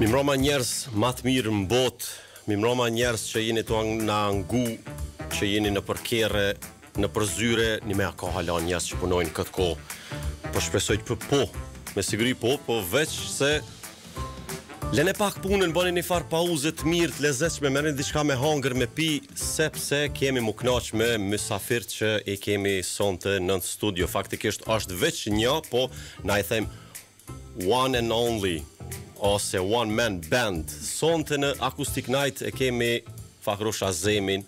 Mi mroma njerëz ma të mirë në botë, mi mroma njerëz që jeni të në angu, që jeni në përkere, në përzyre, një me ka hala njerëz që punojnë këtë ko. Po shpresoj të po, me siguri po veç se lene pak punën, bëni një farë pauze të mirë, të lezetshme, merrni diçka me hangër, me pi, sepse kemi mu knaq me mysafir që i kemi sonte në studio. Faktikisht është veç një, po na i them one and only, ose one man band. Sonte në Acoustic Night e kemi Fakrosh Azemin,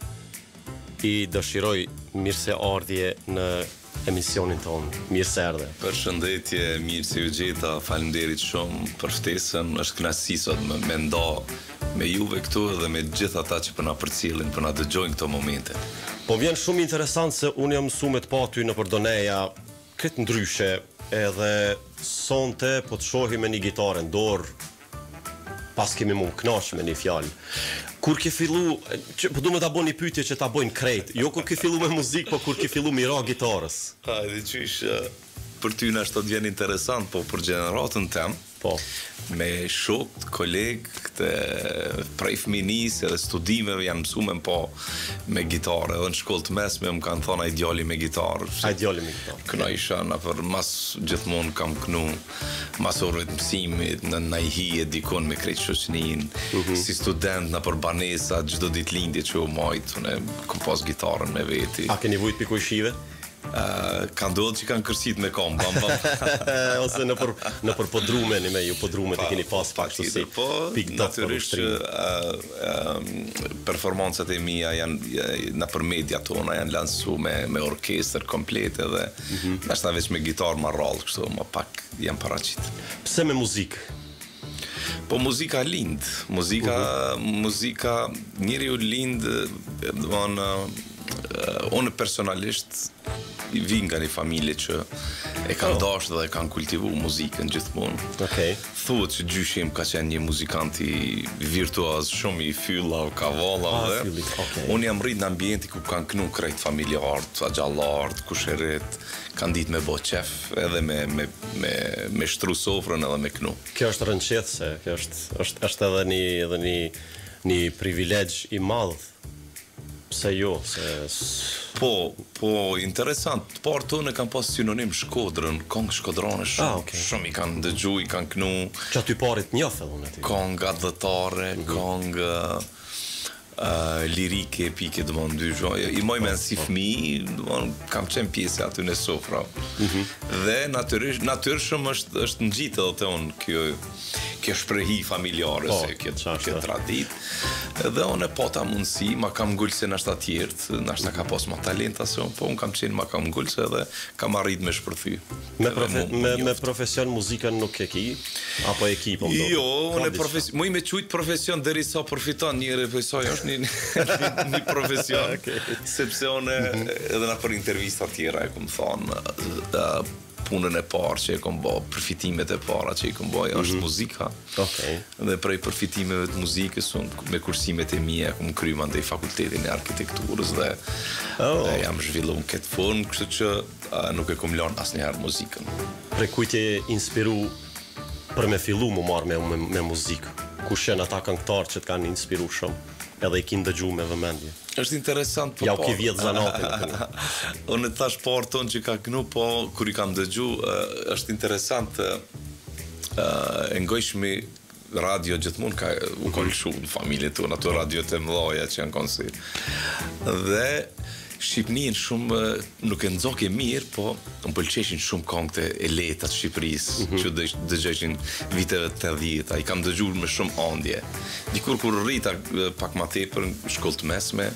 i dëshiroj mirëse ardhje në emisionin tonë. Mirë se erdhe. Përshëndetje, mirë se ju gjeta, faleminderit shumë për ftesën. Është kënaqësi sot me nda me juve këtu dhe me gjithë ata që po na përcjellin, po na dëgjojnë këto momente. Po vjen shumë interesant se unë jam mësuar me të pa ty në Përdoneja, këtë ndryshe, edhe sonte po të shohim me një gitarë në dorë, pas kemi mu knaq me një fjalë. Kur ke fillu, po du me ta bën një pyetje që ta bojnë krejt, jo kur ke fillu me muzikë, po kur ke fillu mi ra gitarës. Hajde qysh, për ty në ashtë të vjen interesant, po për gjeneratën tem, me shokët, kolegë, prej fëminis edhe studimeve janë mësuar po me gitarë, edhe në shkollë të mesme më kanë thonë ideali me gitarë. Ideali me gitarë. Këna isha në për mas gjithmonë kam kënu mas orëve të mësimit, në i hije dikon me krejtë shoqnin, si student në për banesa, gjdo ditë lindje që u majtë, unë kom pas gitarën me veti. A keni vujt pikoj shive? Kanë dollë që kanë kërsit me kom, bam. Ose në për podrume, një me ju podrume të keni pas pak që si pik natyrisht performancat e mija janë në për media tona janë lansu me orkestër komplete dhe nështë veç me gitarë ma rallë, kështu ma pak janë paraqit. Pse me muzikë? Po muzika lind, muzika njëri u lind, unë personalisht i vi nga një familje që e kanë dashur dhe e kanë kultivu muzikën gjithmonë. Thuhet që gjyshim ka qenë një muzikanti virtuoz, shumë i fylla, kavalla dhe unë jam rrit në ambienti ku kanë kënu krejt familjarët, agjallarët, kusheret, kanë ditë me bo qef edhe me shtru sofrën edhe me kënu. Kjo është rënqethse, kjo është edhe një privilegj i madh. Pse jo? Po, interesant. Parë tonë e kanë pas sinonim Shkodrën, kongë shkodrane shumë i kanë dëgju, i kanë kënu. Që aty parit njëfë edhe unë aty? Kongë adhëtare, kongë lirike, epike, dëmonë dy zhoj. I moj me në si fmi, dëmonë kam qenë pjesë aty në sofra. Dhe natyrshëm është në gjitë edhe të unë kjo shprehi familjare, se kjo tradit. Dhe unë e pota mundësi, ma kam ngullëse nështë atjertë, nështë ka pas ma talenta se unë, po unë kam qenë ma kam ngullëse dhe kam arrit me shpërthy. Me profesion muzikën nuk e ki? Apo e ki? Jo, mu i me qujtë profesion dheri sa përfiton njëre, për sa është një profesion, sepse unë edhe na për intervista tjera e kom thonë, punën e parë që e kom bo, përfitimet e para që i kom bo, është muzika. Dhe prej përfitimeve të muzikës, me kursimet e mija, kom kryma ndaj fakultetin e arkitekturës dhe jam zhvillu në këtë formë, kështu që nuk e kom lanë asë njëherë muzikën. Pre kujt e inspiru për me fillu më marrë me muzikë? Kush janë ata këngëtarë që të kanë inspiru shumë? Edhe i kinë dëgju me vëmendje. Është interesant për ja u ki vjetë zanatin. Unë e thash parë tonë që ka kënu, po kur i kam dëgju, është interesant e ngojshmi radio gjithmonë ka u kolëshu në familje tonë, ato radio të mdoja që janë konsi. Dhe Shqipnin shumë nuk e nëzoke mirë, po më pëlqeshin shumë këngët e lehta të Shqipërisë, që dëgjojshin viteve të 80-ta, i kam dëgjuar me shumë ëndje. Dikur kur rrita pak më tepër në shkollë të mesme,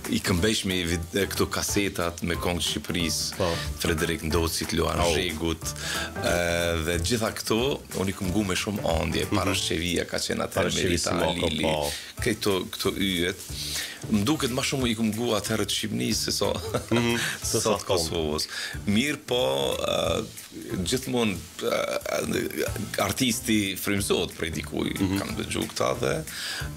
i këmbejsh me këto kasetat me këngë të Shqipërisë, Frederik Ndocit, Luan Zhegut, dhe gjitha këto, unë i këmgu me shumë ëndje, Parashqevia ka qenë atëherë me Rita Alili, këto yjet. Më duket ma shumë i këmgu atëherë të Shqipënisë, se sot Kosovës. Mirë po, gjithmonë artisti frymëzohet prej dikuj, kam dëgju këta dhe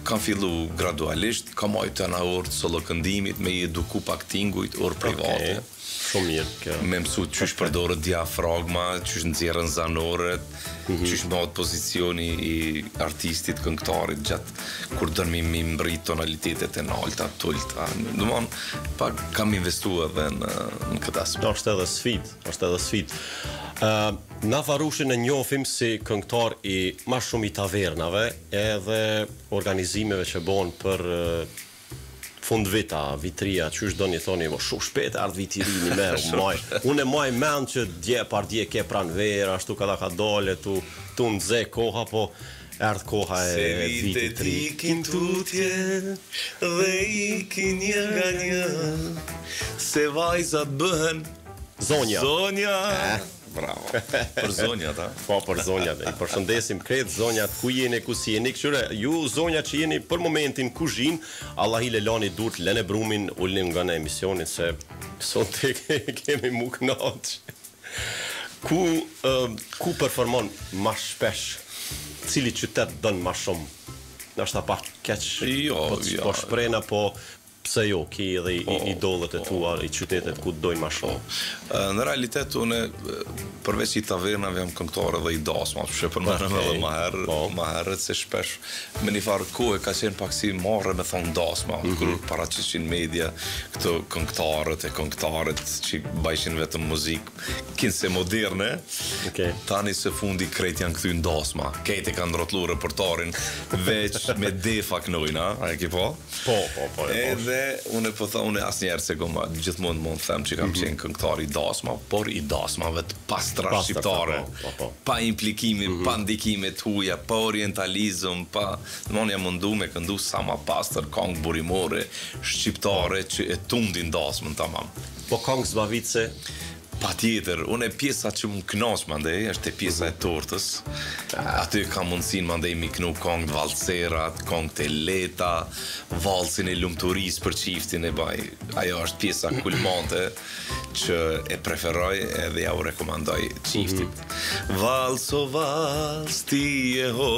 kam fillu gradualisht, kam ajtë në orë të solo këndimit, me i eduku pak tingujt, orë private. Shumë mirë kjo. Me mësu qysh përdorët diafragma, qysh nxjerrën zanoret, qysh bëhet pozicioni i artistit, këngëtarit gjatë kur dërmim mi mbrit tonalitetet e nalta, tulta. Domthon, pak kam investuar edhe në këtë aspekt. Është edhe sfidë. Na Farushin e njohim si këngëtar i ma shumë i tavernave edhe organizimeve që bon për fund vita, vitria, qysh do një thoni, shumë shpet ardh vitiri një merë, unë e maj men që dje par dje ke pran vera, ashtu ka dole, tu nëze koha, po ardh koha e vitit ri. Se vitet ikin tutje dhe ikin një nga një, se vajzat bëhen zonja. Bravo. Për zonjat, a? Po, për zonjat. I përshëndesim kretë zonjat ku jeni, ku si jeni. Këshyre, ju zonjat që jeni për momentin kuzhin, Allah i lelani durt, lene brumin, ullim nga në emisionin, se sot kemi mu knaq. Ku performon ma shpesh? Cili qytet dënë ma shumë? Nështë ta pak keq po shprena, po pse jo, ki edhe idolët e tua, i qytetet ku dojnë ma shumë? Në realitet, une përveç i tavernave jam këngëtar edhe i dasma, që përmenem edhe ma herët, se shpesh me një farë kohë ka qenë pak si marrë me thonë dasma, kur paraqishin media këto këngëtarët që bajshin vetëm muzikë, kinse moderne, tani se fundi krejt janë këthy në dasma, kejt e kanë rotlu reportarin, veç me defa knojna, a e ki po? Po. Edhe une asë njerë se goma, gjithmonë mund të them që kam qenë këngëtar i dasma, por i dasmave të pastra shqiptare, pa implikimi, pa ndikime të huja, pa orientalizëm, pa... Në jam mundu me këndu sa ma pastër, kongë burimore, shqiptare që e tundin dasmën tamam. Po kongë zbavice? Pa tjetër, unë e pjesa që më knash mandej, është e pjesa e tortës. Aty ka mundësin mandej mi knu kongë valserat, kongë të leta, valsin e lumëturis për qiftin e baj. Ajo është pjesa kulmante që e preferoj edhe ja u rekomandoj qiftit. Vals o vals ti e ho,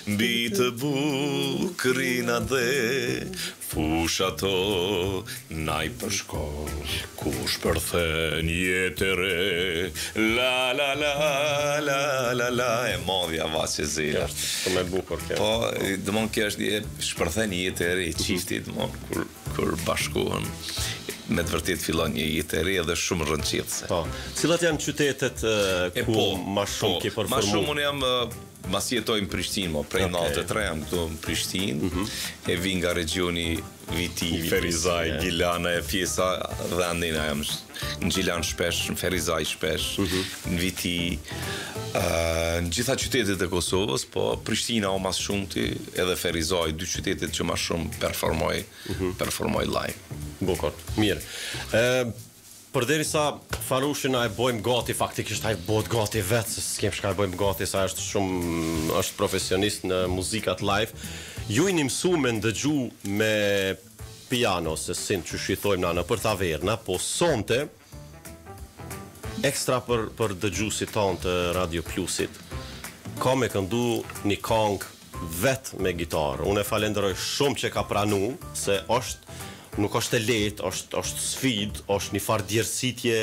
bitë bukrina dhe, fusha to, naj përshkoj, kush përthen jetere, la la la la la la, e modhja vasë e zira. Shumë e bukur kjo. Po, dëmon kjo është shpërthen jetere i qiftit, dëmon, kur bashkohen, me të vërtet fillon një jetë e re dhe shumë rëndësishme. Po, cilat janë qytetet ku ma shumë ke performu? Ma shumë unë jam mas jetoj në Prishtinë, prej 93 jam këtu në Prishtinë, e vi nga regioni Viti, Ferizaj, Gjilana e pjesa dhe andina jam në Gjilan shpesh, në Ferizaj shpesh, në Viti, në gjitha qytetet e Kosovës, po Prishtina o mas shumëti, edhe Ferizaj, dy qytetet që ma shumë performoj live. Bukur, mirë. Përderisa Farushin a e bojmë gati, faktikisht a e bojt gati vetë, se s'kem shka e bojmë gati, sa është profesionist në muzikat live, ju i një mësu me ndëgju me piano, se sin që shqithojmë në për taverna, po sonte, ekstra për dëgju si tonë të Radio Plusit, ka me këndu një kongë vetë me gitarë. Unë e falenderoj shumë që ka pranu, se nuk është e letë, është sfid, është një farë djersitje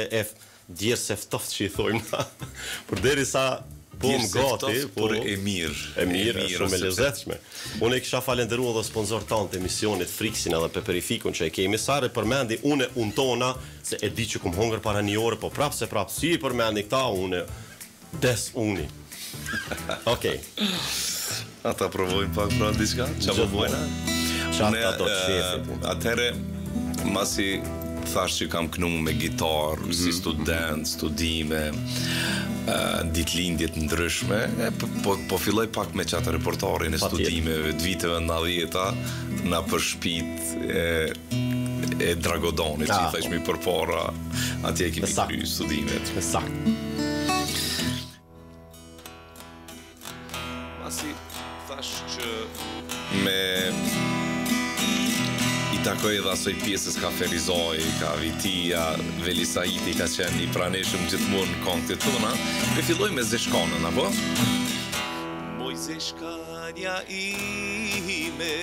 djerës eftoft që i thojmë. Për deri sa bom gati, por e mirë. E mirë, shumë e lezetshme. Unë e kisha falenderu edhe sponsor tanë të emisionit Friksin edhe Peperifikun që e kemi sare përmendi unë tona, se e di që kum hongër para një orë, po prapë si i përmendi këta unë des uni. Okej. Ata provojnë pak pra diska, që më bojna? Atëhere, masi thash që kam knu me gitarë, si student, studime, ditlindjet ndryshme, po filloj pak me qatë reportarin e studimeve të viteve në 90-ta, na përshpit e Dragodonit, që i thashmi për para, atje kemi kry studimet. Masi thash që me takoj edhe asoj pjesës ka Ferizoj, ka Vitia, Veli Saiti ka qenë I praneshëm gjithmonë këngët tona. Ne filloj me Zeshkanën, apo? Moj Zeshkanja ime,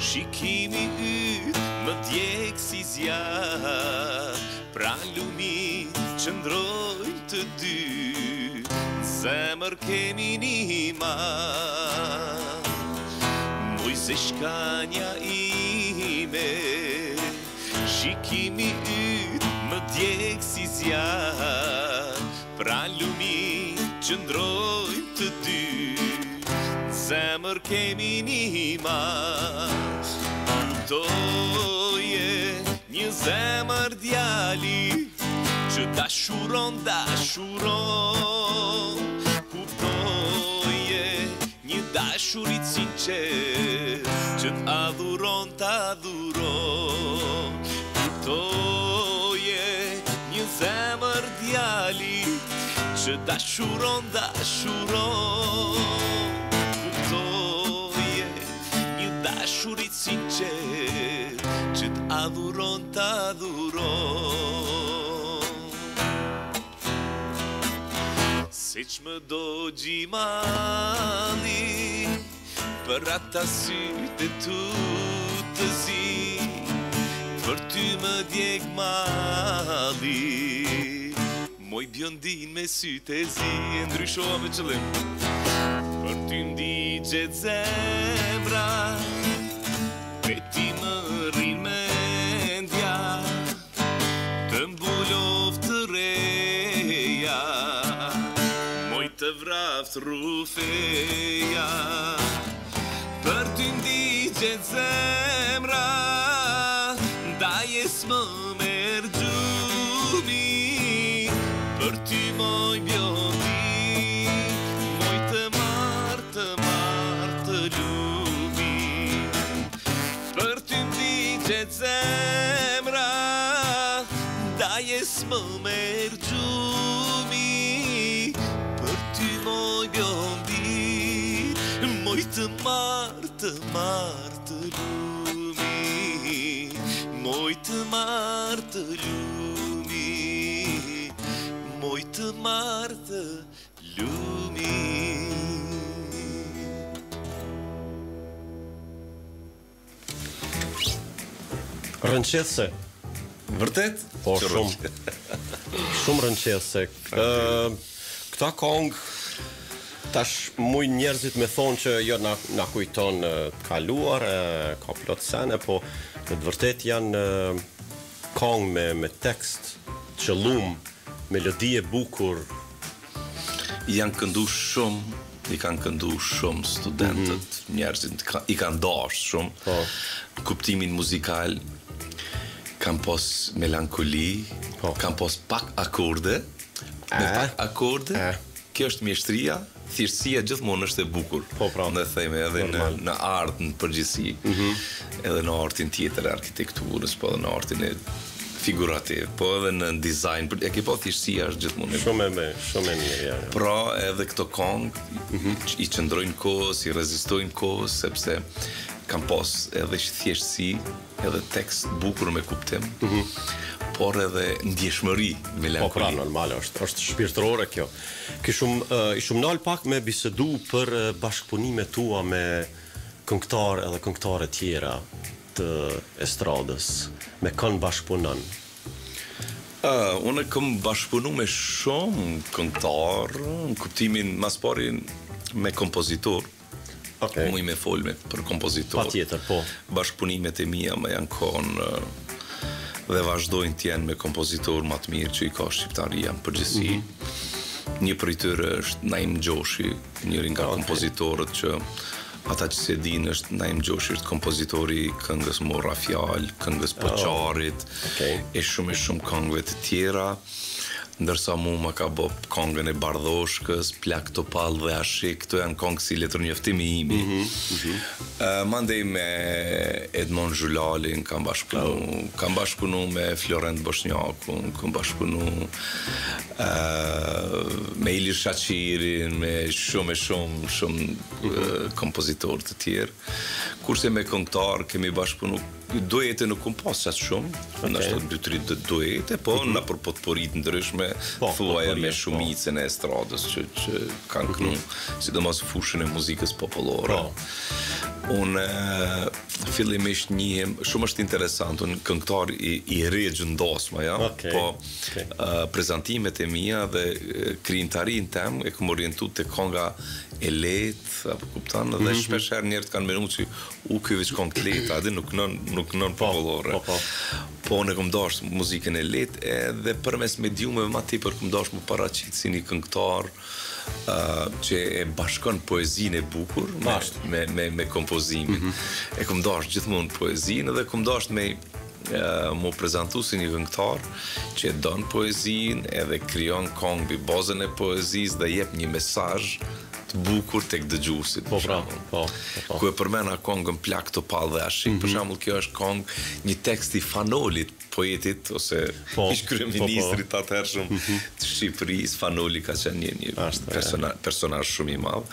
shikimi yt më djeg si zjarr, pra lumi qëndrojnë të dy, zemër kemi një marr. Moj Zeshkanja ime, shikimi yt më djeg si zjarr, pra lumi qëndrojnë të dy, zemër kemi një marr. Kuptoje një zemër djali që dashuron, kuptoje një dashurit sinqer që t'adhuron, kuptoje një zemër djali që dashuron, kuptoje një dashurit sinqer që t'adhuron, Se që më do gjimali për ata sytë tu të zi, për ty më djeg mali, moj bjondin me sytë e zi, e ndryshoa me qëllim. Për ty m'digjet zemra, pe ti më rrin mendja, të mbulov të reja, moj të vraft rufeja. Për ty m'digjet zemra, ndajes më merë gjumi, për ty moj bjondi, moj të marë të lumi. Për ty m'digjet zemra, ndajes më merë gjumi, për ty moj bjondi, moj të marë të lumi, moj të marë të lumi, moj të marë të lumi. Rënqethse. Vërtet? Po, shumë. Shumë rënqethse. Këta këngë tash muj njerëzit me thonë që jo na kujton kaluar, ka plot sene, po në të vërtet janë këngë me tekst, qëllum, melodi e bukur. Janë këndu shumë, I kanë këndu shumë studentët, njerëzit I kanë dashur shumë. Kuptimin muzikal, kanë pos melankoli, kanë pos pak akorde, me pak akorde, kjo është mjeshtria, thjeshtësia gjithmonë është e bukur. Ne theme edhe në art në përgjithësi, edhe në artin tjetër, arkitekturës, po edhe në artin e figurativ, po edhe në dizajn, e ke po thjeshtësia është gjithmonë Shumë e mirë. Pra edhe këto këngë I qëndrojnë kohës, I rezistojnë kohës, sepse kanë pas edhe thjeshtësi, edhe tekst bukur me kuptim, por edhe ndjeshmëri, melankoli. Po pra, normal, është shpirtërore kjo. Ishum nal pak me bisedu për bashkëpunimet tua me këngëtar edhe këngëtare tjera të estradës, me kënë bashkëpunon? Unë kam bashkëpunu me shumë këngëtar, në kuptimin mas parin me kompozitor. Muj me folme për kompozitor. Pa tjetër, po. Bashkëpunimet e mia më janë konë dhe vazhdojnë t'jenë me kompozitor më të mirë që I ka Shqiptaria në përgjithësi. Një prej tyre është Naim Gjoshi, njëri nga kompozitorët që ata që se din është Naim Gjoshi, është kompozitori I këngës Morra Fjallë, këngës Poqarit, e shumë këngëve të tjera, ndërsa mu ma ka bo këngën e Bardhoshkës, Plak Topall dhe Ashik, këto janë këngë si letër njoftimi imi. Mandej me Edmond Zhulalin kam bashkëpunu me Florent Boshnjakun, kam bashkëpunu me Ilir Shaqirin, me shumë kompozitorë të tjerë. Kurse me këngëtar kemi bashkëpunu duete nuk kum pas sa shumë, ndoshta 2-3 duete, po na për potporit ndryshme, thuaja me shumicën e estradës që kanë kënu, sidomos fushën e muzikës popullore. Unë fillimisht njihem, shumë është interesant, unë këngëtar i regjëndosma, ja? Prezantimet e mia dhe krijimtarin tem e kam orientu të konga e letë, apo kuptan, dhe shpesher njerët kanë menu që ky veç kong të letë, adhe nuk nën popullore. Po unë kam dash muzikën e letë edhe përmes mediumeve ma tepër kam dash më paraqit si një këngëtar që e bashkon poezinë e bukur me kompozimin. E kam dash gjithmonë poezinë dhe kam dash me mu prezentu si një këngëtar që e don poezinë edhe krijon këngë mbi bazën e poezisë dhe jep një mesazh të bukur tek dëgjuesit. Ku e përmena këngën Plak të pallëdheshik, për shembull kjo është këngë një tekst i Fanolit, poetit ose ish kryeministrit atëhershëm të Shqipërisë. Fanoli ka qenë një personazh shumë i madh.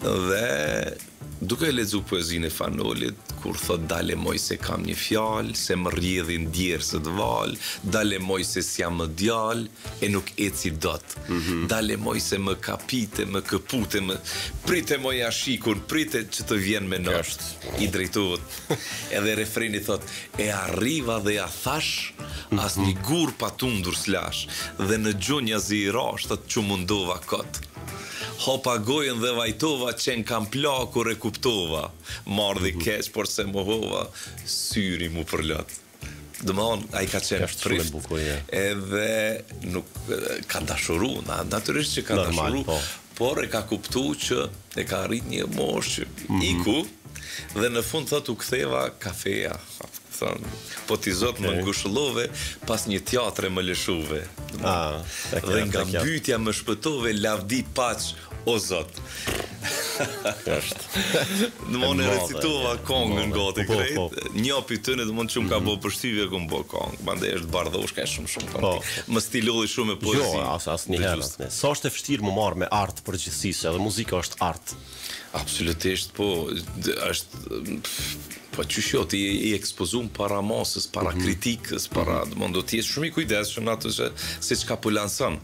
Dhe duke e lexuar poezinë e Fanolit, kur thot dale moj se kam një fjalë, se më rrjedhin djersët val, dale moj se s'jam më djal, e nuk eci dot. Dale moj se më kapite, më këpute, më prite moj ashikun, prite që të vjen me not. I drejtohet. Edhe refreni thot, e arriva dhe ja thash, as një gur pa tundur s'lash, dhe në gjunja zi i rash, thot që mundova kot. Hopa gojën dhe vajtova, qenë kam plakur e kuptova, mardhi keq, por se mohova, syri mu përlot. Dëmon, a i ka qenë shtrift, edhe nuk ka dashuru, natyrisht që ka dashuru, por e ka kuptu që e ka arrit një mosh që iku, dhe në fund thot u ktheva kafeja. Po ti zot më ngushëllove, pas një teatre më lëshuve. Dhe nga mbytja më shpëtove, lavdi paq, o zot. Dëmon e recitova kongën gati krejt, një për tëne dëmon që më ka bo përshtyvje këm bo kongë, bande është bardhosh, ka shumë kongë, më stilodhi shumë e poezi. Jo, as një herë. Sa është e vështirë më marrë me artë përgjithsisë, edhe muzika është artë? Absolutisht, po, është... Po qëshjo, ti i ekspozum para masës, para kritikës, para... Do t'jesh shumë i kujdesshëm atë që se çka po lanson.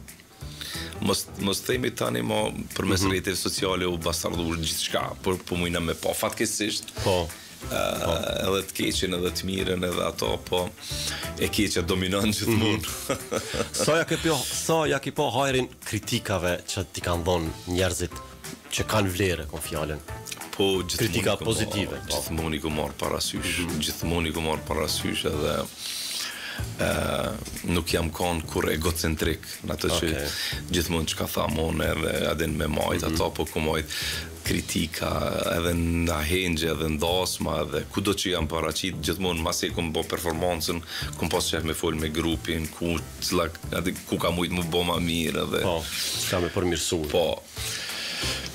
Mos themi tani mo përmes rrjeteve sociale u bastardur gjithçka, por po mujna me pa fatkesisht. Edhe të keqen edhe të mirën edhe ato, po e keqja dominon gjithmonë. Sa ja ki po hajrin kritikave që ti kanë dhënë njerëzit që kanë vlerë, kon fjalën? Po, kritika pozitive. Gjithmonë i ku marr parasysh. Gjithmonë i ku marr parasysh edhe nuk jam kon kur egocentrik në atë që gjithmonë që ka thamon edhe adin me majt ato po ku majt kritika edhe në hengje edhe në dasma edhe kudo që jam paraqit gjithmonë masi kum bo performancën kum pas qef me fol me grupin ku ka mujt më bo ma mirë edhe ka me përmirësu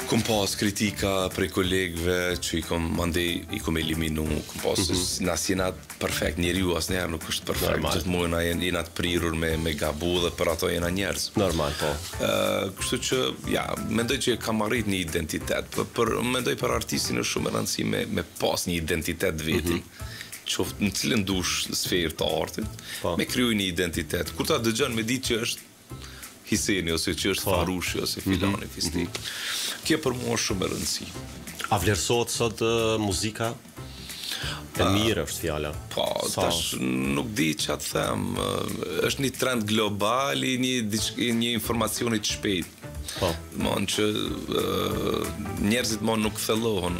kum pas kritika prej kolegëve që i kom eliminu, kum pas nas jena perfekt, njeriu asnjëherë nuk është perfekt, gjithmonë jena të prirur me gabu dhe për ato jena njerëz. Normal, po. Kështu që, ja, mendoj që kam arrit një identitet, mendoj për artistin është shumë e rëndësi me pas një identitet veti, në cilën dush sferë të artit, me kriju një identitet. Kur ta dëgjon me ditë që është Hiseni, ose që është Farushi, ose filani, fisti. Kje për mua shumë e rëndësi. A vlerësohet sot muzika? E mirë është fjala. Po, tash nuk di që atë them. është një trend global, një informacionit shpejt. Mon që njerëzit mon nuk thellohen,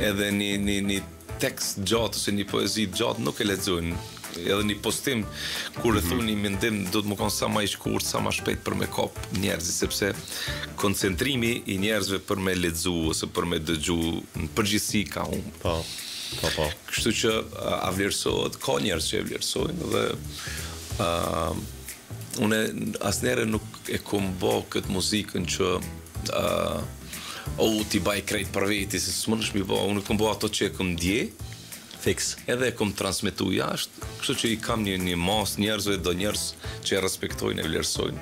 edhe një tekst gjatë, ose një poezi gjatë nuk e lexojnë. Edhe një postim kur e thunë një mendim do të më konë sa ma i shkurt, sa ma shpejt për me kop njerëzit, sepse koncentrimi i njerëzve për me lexu ose për me dëgju në përgjithësi ka unë. Kështu që a vlerësohet, ka njerëz që e vlerësojnë dhe une asnjëherë nuk e kom bë këtë muzikën që ti baj krejt për veti, se së më nëshmi bë, unë kom bë ato që e kom dje, edhe e kom transmetu jashtë, kështu që i kam një mas njerëzve, do njerëz që e respektojnë e vlerësojnë.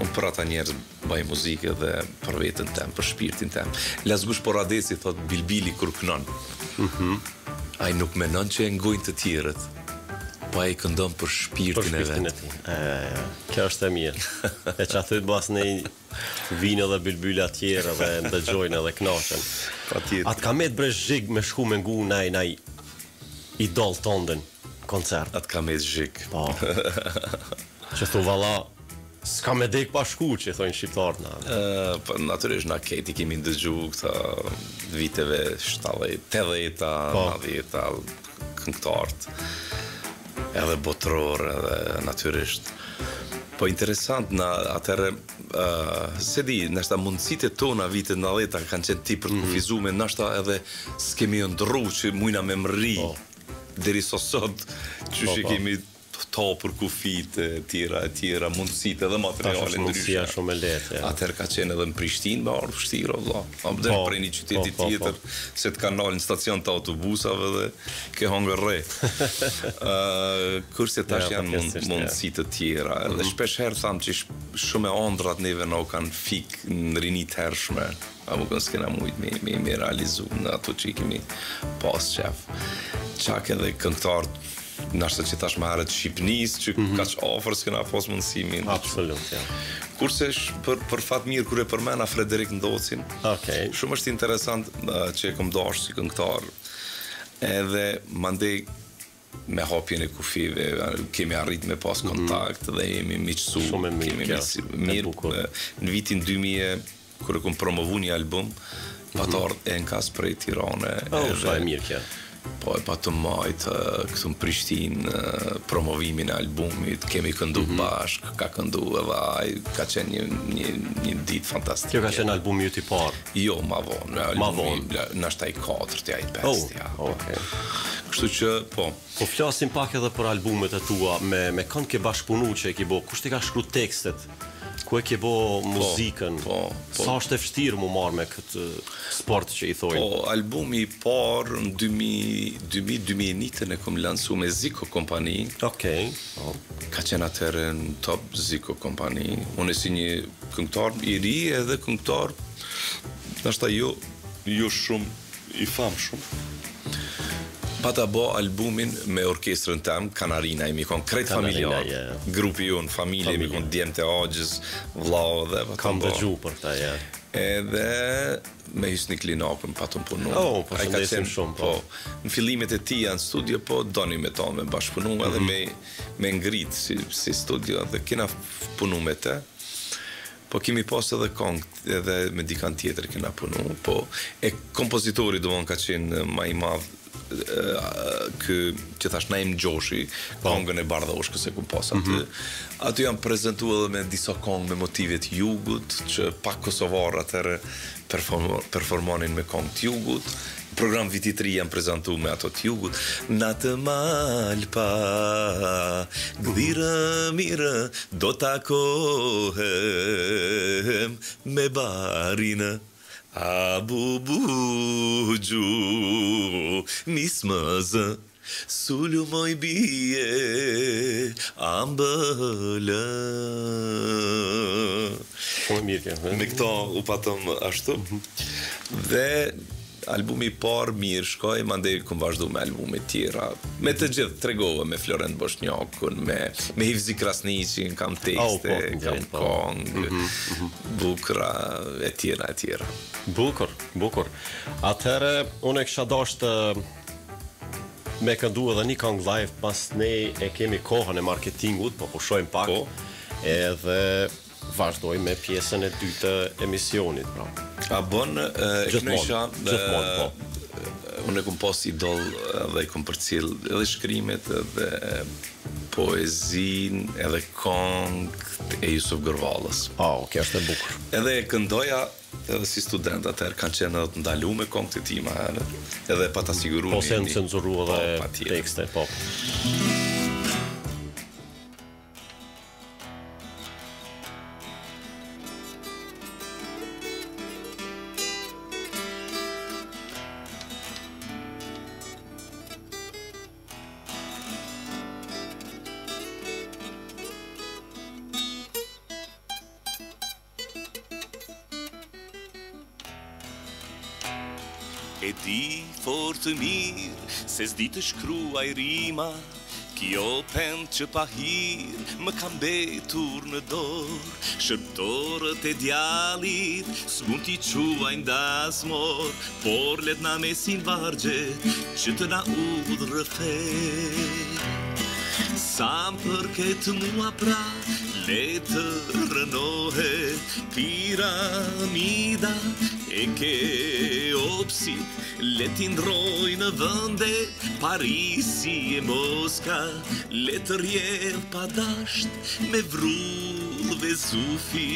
Unë për ata njerëz baj muzike dhe për vetën tem, për shpirtin tem. Lazgush por adesi, thot Bilbili kur kënon. Ai nuk menon që e ngojnë të tjerët, po ai këndon për shpirtin e vet. Kjo është e mirë. E që aty të bas në vinë dhe bylbyla tjera dhe ndëgjojnë edhe knaqen. Atë ka me të bresh zhig me shku me ngu naj idol tondën koncert. Atë ka me të zhig. Po. Që thu valla, s'ka me dek pa shku që thojnë shqiptarët na. Po natyrisht na keti kemi ndëgju këta viteve 70, 80-ta, 90-ta këngëtarët. Edhe botror, edhe natyrisht. Po interesant na atëre se di, nështë mundësitë tona vitet 90-ta kanë qenë ti për të kufizume, nështë edhe s'kemi ndërru që mujna me mëri deri sot që kemi to për kufit e tjera, mundësitë edhe materiale ndryshe. Shumë e lehtë. Atëherë ka qenë edhe në Prishtinë, me ardhë vështirë, valla. Prej një qyteti tjetër, se të kanë dalë në stacion të autobusave dhe ke hongër re. Kurse tash janë mundësitë të tjera. Dhe shpesh herë thamë që shumë e ondrat neve në kanë fik në rinit hershme. Apo kënë s'kena mujtë me realizu në ato që i kemi pas qef. Qak edhe këngëtarët nashtë që tash më herët Shqipnis, që ka që ofër s'kena pas mundësimin. Absolut, ja. Kurse për fat mirë, kur e përmena Frederik Ndocin, shumë është interesant që e këm dashë si këngëtar, edhe mandej me hapjen e kufive, kemi arrit me pas kontakt dhe jemi miqësu. Shumë e mirë, në vitin 2000, kur e këm promovu një album, patar e në kas prej Tirane. Shumë e mirë kja. Po e pa të majtë këtu në Prishtinë promovimin e albumit, kemi këndu bashk, ka këndu edhe ai, ka qenë një ditë fantastike. Kjo ka qenë albumi ju t'i parë? Jo, ma vonë, albumi nashta i 4, i 5, ja. Kështu që, po. Po flasim pak edhe për albumet e tua, me kënd ke bashkëpunu që e ki bo, kush t'i ka shkru tekstet? Ku e ke bo muzikën? Sa është e vështirë mu marrë me këtë sport që i thojnë? Po, albumi i parë në 2001 e kom lansu me Zico Kompani. Okej. Ka qenë atëherë në top Zico Kompani. Unë e si një këngëtar i ri edhe këngëtar, nashta jo shumë i famshëm. Pata bo albumin me orkestrën tem, Kanarina, imi kon krejt familjar. Grupi ju në familje, imi kon djemë të agjës, vlau dhe... Kam dëgju për këta, ja. Edhe me Hysni Klinakën, pa të më punu. Po shëndesim shumë, po. Në fillimet e tia në studio, po doni me ta me bashkëpunu, edhe me ngritë si studio, dhe kena punu me te. Po kemi pas edhe kongë, edhe me dikan tjetër kena punu, po e kompozitori do mon ka qenë ma i madhë, që thash Naim Gjoshi, kongën e Bardhoshkës e kum pas aty. Aty jam prezentu edhe me disa kongë me motivet jugut, që pak kosovar atëre performonin me kongë të jugut. Program viti 3 jam prezentu me ato të jugut. Na të malpa, gdhirë mirë, do takohem me barinë. A bubugju mismazë Sullu moj bie ambëllë. Shumë mirë kjo. Me këto u patëm ashtu. Dhe albumi parë mirë shkoj, mandej këm vazhdu me albumet tjera. Me të gjithë, tregova me Florent Boshnjakun, me Hivzi Krasniqin, kam tekste, kam kongë, bukra, e tjera, e tjera. Bukur, bukur. Atëherë, unë e kësha dashtë me këndu edhe një këngë live, pas ne e kemi kohën e marketingut, po pushojmë pak, edhe vazhdoj me pjesën e dytë të emisionit, pra. A bon, gjithmonë, po. Unë e kom pas idol dhe i kom përcjell edhe shkrimet, edhe poezin, edhe kongë e Jusuf Gërvallës. Kjo është e bukur. Edhe e këndoja edhe si student atëherë, kanë qenë edhe të ndalu me kongë të tima, edhe pa ta siguru Po se në cenzuru edhe tekste, po. E di fort mirë se s'di të shkruaj rima, kjo pend që pa hir më kam betur në dorë. Shërptorët e djalit s'mund t'i quajnë dasmor, por let na mesin vargje që të na udhërëfe. Sa më përket mua pra, le të rënohet piramida e Keopsit, le t'indroj në vënde Parisi e Moska, le të rjedh pa dasht me vrull Vezufi.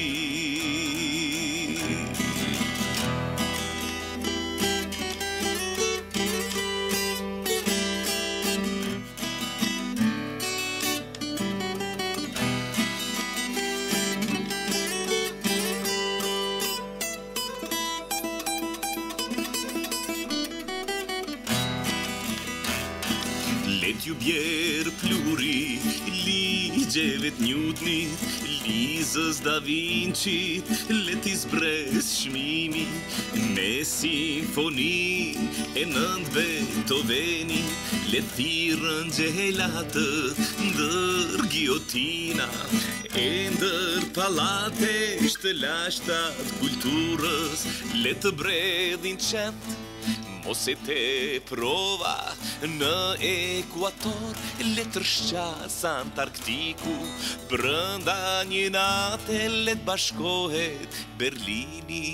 Let ju bjerë pluri, ligjeve t'Newtonit, Lizës Da Vinci, let i zbres shmimi, me simfoni e nënd Beethoveni, let thirën gjelatët ndër giotina, e ndër palate shtëlashtat kulturës, let të bredhin qemt, mos e te prova në ekuator, letër shqas Antarktiku, brënda një nate let bashkohet Berlini.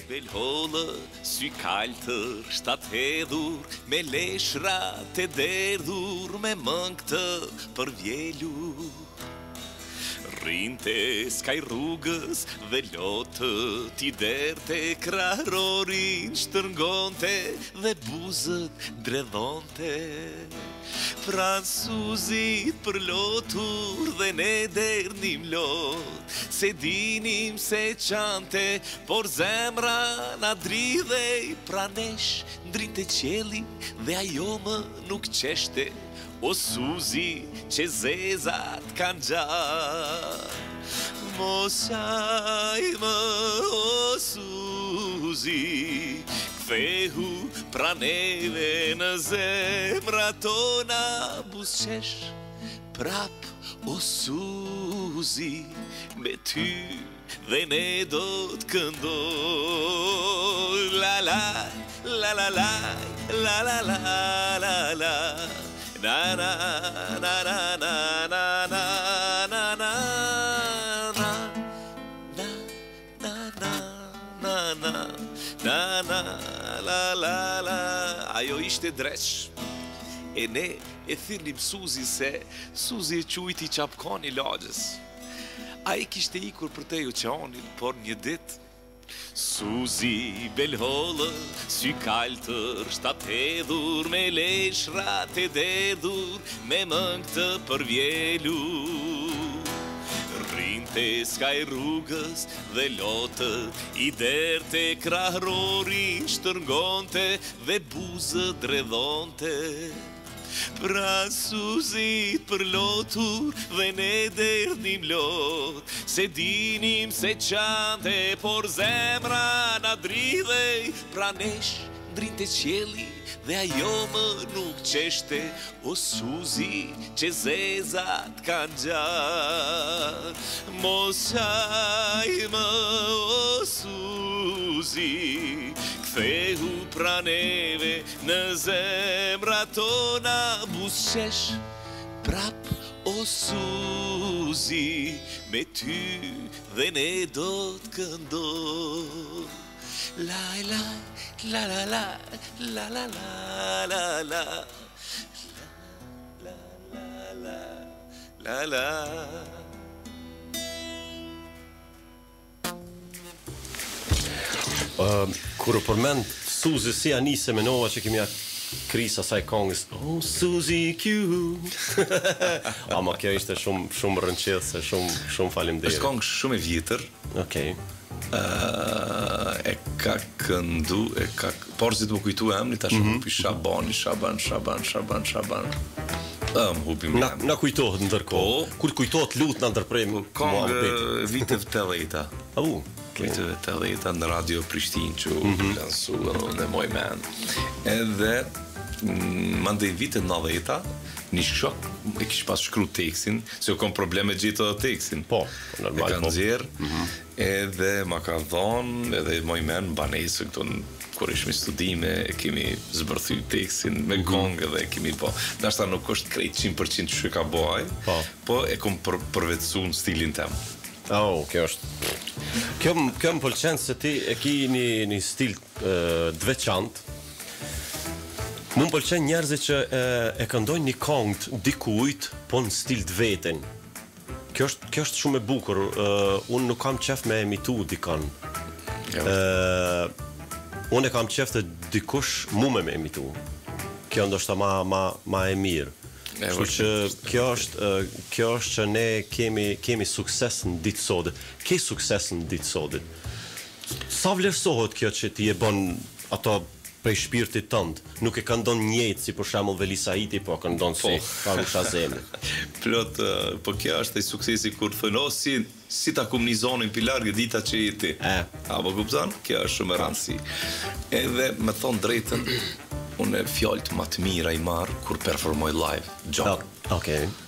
Belhollë, sy kaltër, shtat hedhur, me leshra të derdhur, me mëng të përvjelur. Rinte skaj rrugës dhe lotët i derte, krarorin shtërngonte dhe buzët dredhonte. Fransuzit për lotur dhe ne dernim lot, se dinim se qante, por zemra na dridhej, pra nesh ndrinte qeli dhe ajo më nuk qeshte. O Suzi, që zezat kanë gjarë, mos qaj më, o Suzi, kthehu pra neve në zemra tona, busqesh prap, o Suzi, me ty dhe ne do t'këndoj. La la, la la la, la la la la la. Na na na na na na na na na na na na na la la la. Ajo ishte dresh, e ne e thirnim Suzi se Suzi e quajti Çapkoni i lagjës. Ai kishte ikur për te oqeanin, por një ditë Suzi Belhollë, sy kaltër, shtat hedhur, me leshra të dedhur, me mëng të përvjelur. Rinte skaj rrugës dhe lotët, i derte krahrorin shtërngonte dhe buzët dredhonte. Pra Suzit për lotur dhe ne derdim lot, se dinim se qante, por zemra na dridhej, pra nesh ndrinte qeli dhe ajo më nuk qeshte. O Suzi, që zezat kanë gjarë, mos qaj më, o Suzi, kthehu pra neve në zemra tona, busqesh prap, o Suzi, me ty dhe ne do t'këndoj. La la la la la la la la la la la la. Kur përmend Suzi, si anise menova që kemi krisa saj këngës Oh Suzy Q. Ama kjo ishte shumë rënqethse, shumë faleminderit. Është këngë shumë e vjetër. Okej. E ka këndu, por si të më kujtu emri, tash më hupi Shaban. Më hupi më emri. Na kujtohet ndërkohë. Kur kujtohet lut na ndërprej Këngë viteve të 80-ta. Viteve të 80-ta në Radio Prishtinë që lansu në moj men. Edhe mandej vitet 90-ta, një shok e kish pas shkru tekstin, se u kom probleme gjithë të tekstin. Po, normal. E ka nxjerr, edhe ma ka thonë, edhe moj men banesë këtu kur ishmi studime, e kemi zbërthy tekstin me këngë edhe e kemi po. Nashta nuk është krejt 100% që ka bëj, po e kom përvetësu në stilin tem. Kjo është. Kjo më pëlqen se ti e ki një stil të veçantë. Mu më pëlqen njerëzit që e këndojnë një këngë dikujt, po në stil të veten. Kjo është shumë e bukur. Unë nuk kam qef me emitu dikan. Unë e kam qef të dikush mu me emitu. Kjo ndoshta ma e mirë. Kështu që kjo është që ne kemi sukses në ditë sotit. Ke sukses në ditë sotit. Sa vlerësohet kjo që ti e bën ato prej shpirtit tënd? Nuk e këndon njëjtë si për shembull Veli Saiti, po këndon si Farusha Zemi. Plot, po kjo është ai suksesi kur thonë si ta komunizonin pilargë dita që i ti. Apo kupton? Kjo është shumë e rëndësi. Edhe me thon drejtën, unë fjalët më të mira i marr kur performoj live, gjatë.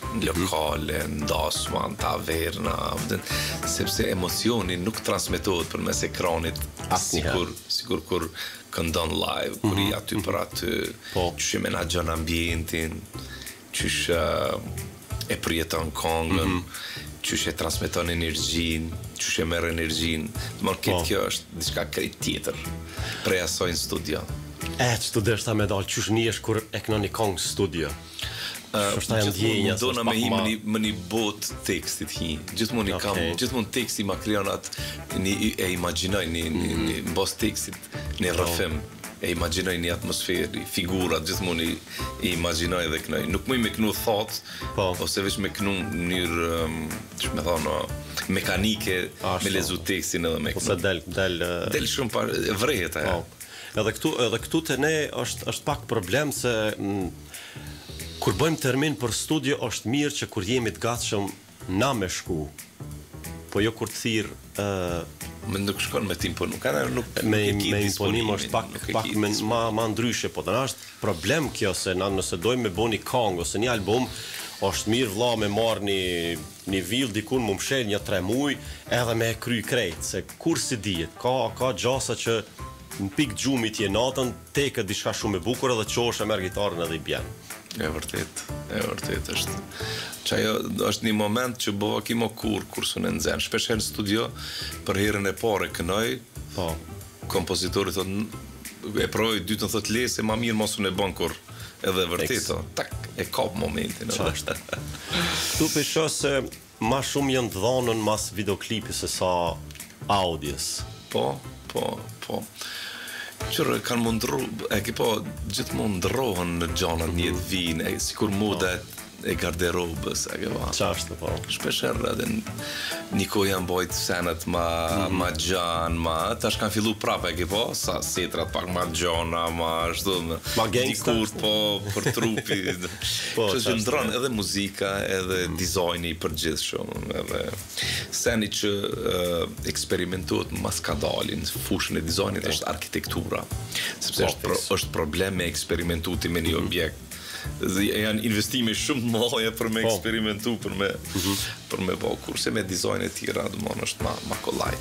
Në lokale, në dasma, në taverna, sepse emocioni nuk transmetohet përmes ekranit sikur kur këndon live, kur i aty për aty, qysh e menaxhon ambientin, qysh e përjeton këngën, qysh e transmeton energjin, qysh e merr energjin. Domethënë kjo është diçka krejt tjetër prej asaj në studio. Ç'tu deshta me dal, qysh nihesh kur e kënon një këngë studio? Gjithmonë me him më një bot tekstit hi. Gjithmonë teksti ma krijon atë e imagjinoj një bos tekstit, një rrëfim, e imagjinoj një atmosferë, figurat, gjithmonë i imagjinoj dhe kënoj. Nuk më me kënu thot, ose veç me kënu në njërë, që me thonë, mekanike, me lezu tekstin edhe me kënu. Ose del shumë vrejet, Edhe këtu të ne është pak problem se kur bëjmë termin për studio është mirë që kur jemi të gatshëm na me shku. Po jo kur të thirr më nuk shkon me tim, po nuk me imponim është pak ma ndryshe, po të na është problem kjo se na nëse dojmë me bëni këngë ose një album, është mirë vlla me marr një vill dikun më mshel një 3 muj edhe me kry krejt, se kur si dihet, ka gjasa që në pik gjumit je natën, teke diçka shumë e bukur edhe qosh e merr gitarën edhe i bjen. E vërtet është. Çajo është një moment që bëva kimo kur sun e nxen. Shpesh në studio për herën e parë kënoj. Kompozitori thotë e provoj dytën thotë le se më mirë mos unë e bën kur. Edhe vërtet tak e kap momentin. Tu pishos se ma shumë janë të dhënën mas videoklipit se sa audios. Po. Qërë kanë mundru, gjithmonë ndrohen në gjanat njët vinë, sikur modet e garderobës, Qashtë, po. Shpesher edhe niko janë bojt senet ma gjanë, tash kanë fillu prapë, sa setrat pak ma gjana, ma gangsta, dikur, po, për trupi. Që ndronë edhe muzika, edhe dizajni për gjithë shumë, edhe seni që eksperimentuat mas ka dalin, fushën e dizajnit është arkitektura, sepse është problem me eksperimentuti me një objekt. Janë investime shumë të mëdha për me eksperimentu, për me bë, kurse me dizajne tjera domon është ma kollaj.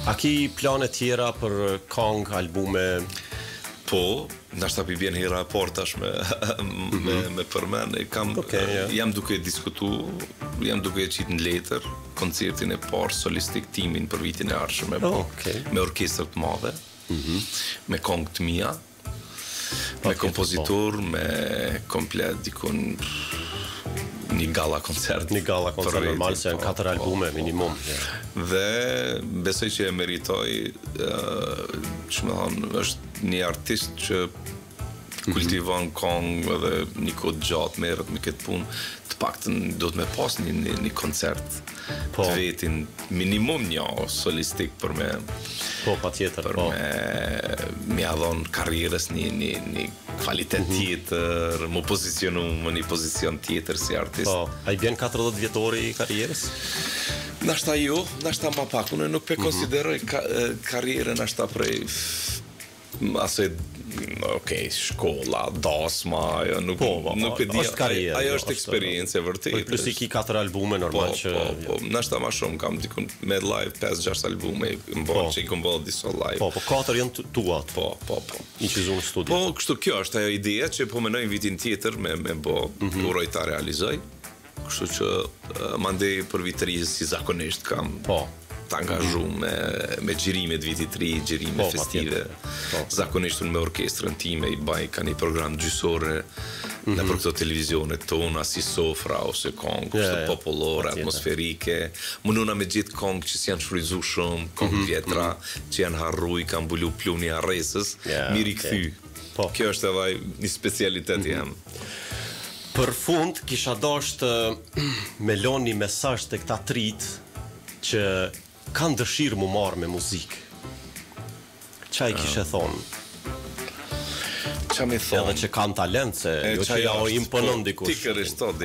A ki plane tjera për këngë, albume? Po, nashta pi vjen hera e parë tash me përmen. Jam duke diskutu, jam duke qit në letër koncertin e parë solistik timin për vitin e ardhshëm me orkestër të madhe, me këngë të mia. Me kompozitor, me komplet dikun një gala koncert. Normal se janë 4 albume minimum. Dhe besoj që e meritoj, është një artist që kultivon këngë dhe një kohë gjatë merret me këtë punë, të paktën do të më pas një koncert të vetin, minimum një solistik për me patjetër, për me ia dhon karrierës një kvalitet tjetër, më pozicionu në një pozicion tjetër si artist. Ai bjen 40 vjetori i karrierës? Nashta jo, nashta ma pak. Unë nuk pe konsideroj karrierën nashta prej asoj shkolla, dasma, nuk e di. Është karrierë. Ajo është eksperiencë vërtet. Plus i ki 4 albume normal që nashta ma shumë kam dikun me live 5-6 albume, që i kom bërë disa live. Po 4 janë tuat. Po. I që zunë studio. Po, kështu kjo është ajo ideja që po menoj vitin tjetër me uroj ta realizoj. Kështu që mandej për vitërisë si zakonisht kam të angazhu me xhirimet vitit të ri, xhirime festive. Zakonisht unë me orkestrën time i baj ka një program gjysore në për këto televizionet tona si sofra ose këngë kështu popullore, atmosferike. Mununa me gjithë këngë që s'janë shfrytzu shumë, këngë vjetra që janë harruj, kanë mbulu pluni arresës, mi rikthy. Kjo është edhe një specialitet jam. Për fund, kisha dasht me loni një mesazh të këta trit që kanë dëshirë mu marrë me muzikë. Qa i kishe thonë? Qa mi thonë? Edhe që kanë talent, se jo që ja o imponon dikush.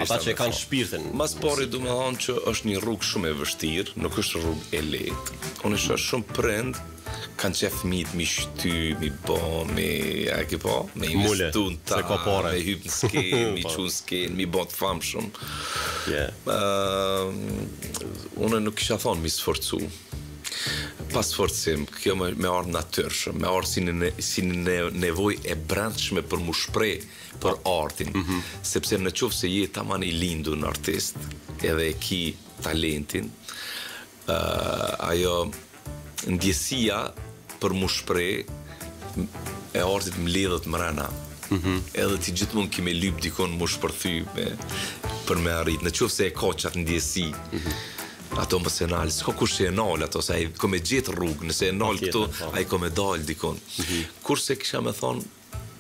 Ata që kanë shpirtin. Mas pari du me thonë që është një rrugë shumë e vështirë, nuk është rrugë e lehtë. Unë është shumë prind kanë qef fëmijët mi shty, mi bo, me investu në ta, me hyp në skenë, mi qu në skenë, mi bo të famë shumë. Unë nuk kisha thonë mi sforcu. Pas sforcim, kjo me arë natyrshëm, me arë si në nevoj e brendshme për mu shprej për artin, sepse në qofë se je taman i lindu në artist, edhe e ki talentin, ajo ndjesia për mu shprej e artit më ledhët mrena. Edhe ti gjithmonë kime lyp dikon mu shpërthy për me arrit. Në qofë se e ka qatë ndjesi, ato më se nalë, s'ka kur se e nalë ato, se a i kome gjithë rrugë, nëse e nalë këto, a i kome dalë dikon. Kurse kisha me thonë,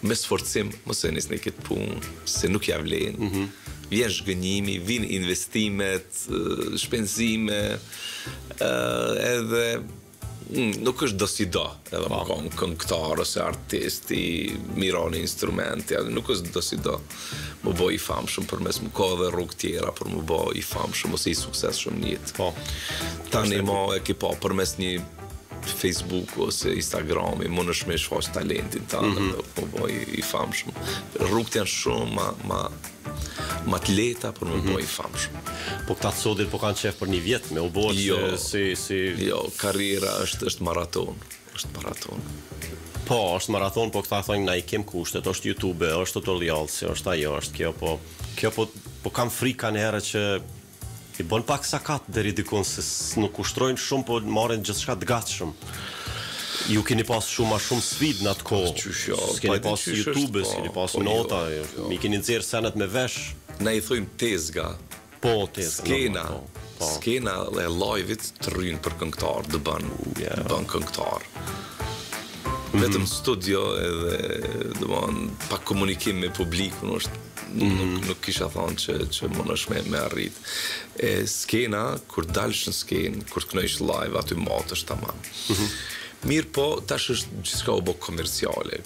me sforcim, mëse njës në këtë punë, se nuk ja vlenë. Vjen shgënjimi, vjen investimet, shpenzime, edhe nuk është do si do, edhe më kom këngëtar ose artisti, mironi instrumenti, nuk është do si do. Më bo i famshëm përmes më ka dhe rrugë tjera për më bo i famshëm ose i sukses shumë njëtë. Tani ma e ki pa përmes një Facebook ose Instagrami, më nëshme shfaq talentin tanë, më bo i famshëm. Rrugët janë shumë ma të leta për më bo i famshëm. Po këta të sodit po kanë qef për një vjetë me u bo si... Jo, karriera është maraton. është maraton. Po, është maraton, po këta thonë na i kem kushtet, është YouTube, është tutorialsi, është ajo, është kjo, kjo po kam frika një herë që i bën pak sakat deri dikun, se nuk kushtrojnë shumë, po marrin gjithçka të gatshëm. Ju keni pas shumë sfidë në atë kohë. S'keni pas YouTube, s'keni pas nota, mi keni nxjerr senet me vesh. Na i thojmë tezga. Po, tezga. Skena e live-it të rrynë për këngëtar, dë bën këngëtar. Vetëm studio edhe pak komunikim me publikun nuk kisha thonë që më nëshme me arrit. Skena, kur dalësh në skenë, kur të kënojsh live, aty matësh tamam. Mirë po, tash është gjithçka u bë komerciale.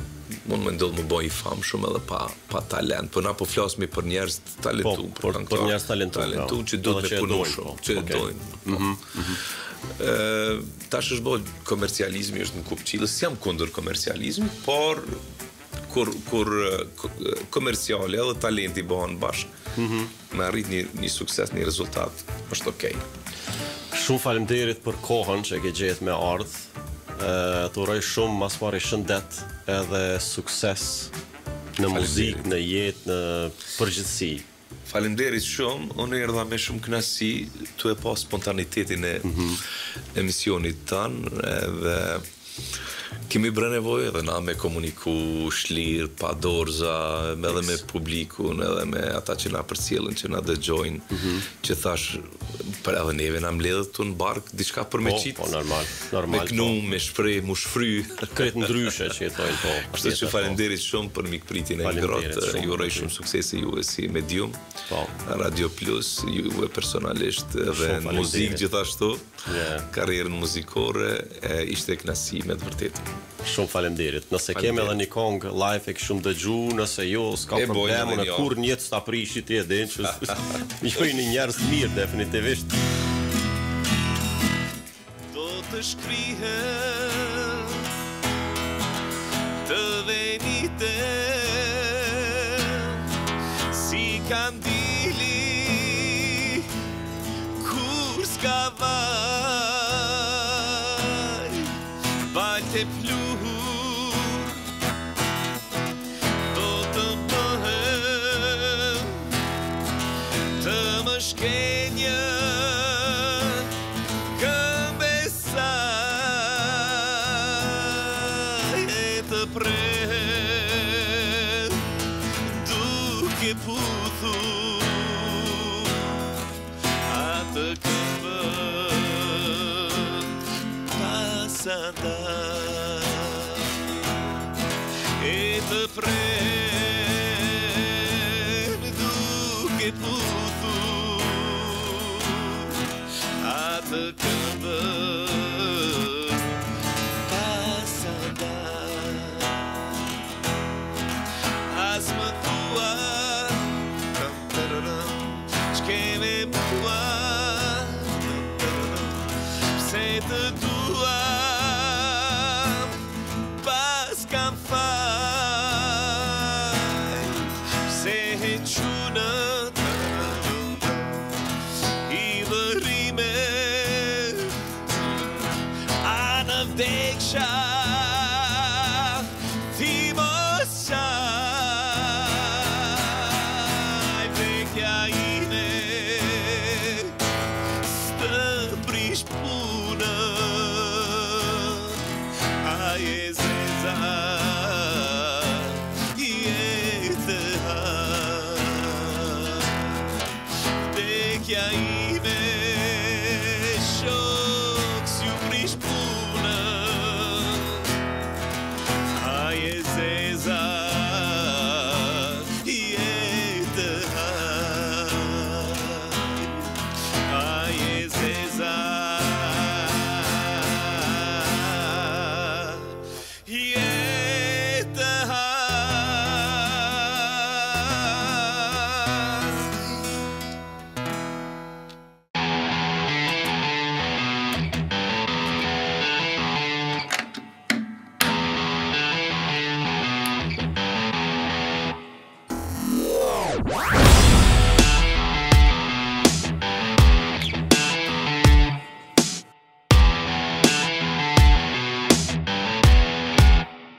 Mund më ndodhë më bëj i famshëm edhe pa talent, po na po flasmi për njerëz talentu, për njerëz talentu që duhet me punu shumë, që e dojnë. Tash është bëj komercializmi është në kupçilës, jam kundër komercializmi, por kur komerciale edhe talenti bëhen bashkë, me arrit një sukses, një rezultat, është okej. Shumë faleminderit për kohën që ke gjetë me ardhë. Të uroj shumë mas pari shëndet edhe sukses në muzikë, në jetë, në përgjithësi. Faleminderit shumë, unë erdha me shumë kënaqësi tu e pa spontanitetin e emisionit tanë, edhe Kemi bërë nevojë edhe na me komuniku shlirë, pa dorza, edhe me publikun, edhe me ata që na përcjellin, që na dëgjojnë, që thash, për edhe neve na mbledhet tu në bark diçka për me qitë. Po, normal. Me knu, me shpreh, mu shfry. Kretë ndryshe që jetojnë, po. Kështu që falenderit shumë për mikpritin e ngrohtë. Ju uroj shumë suksese juve si medium. Radio Plus, juve personalisht dhe në muzikë gjithashtu. Karrierën muzikore ishte kënaqësi me të vërtetë. Shumë faleminderit. Nëse kemi edhe një këngë live e kishum dëgju, nëse jo, s'ka problem, në kur një jetë s'aprishi ti e den që ju jeni njerëz mirë definitivisht. Do të shkrihem të venite si kandili kur s'ka vaj balte plu do të bëhem të më shkenjë këmbesa e të pre duke puthu atë këmbën pasanda e të pre duke puthu atë këmbën pasanda as më thua ç'ke me mua pse të dua pas kam faj pse he qunët i vërime anë vdeksha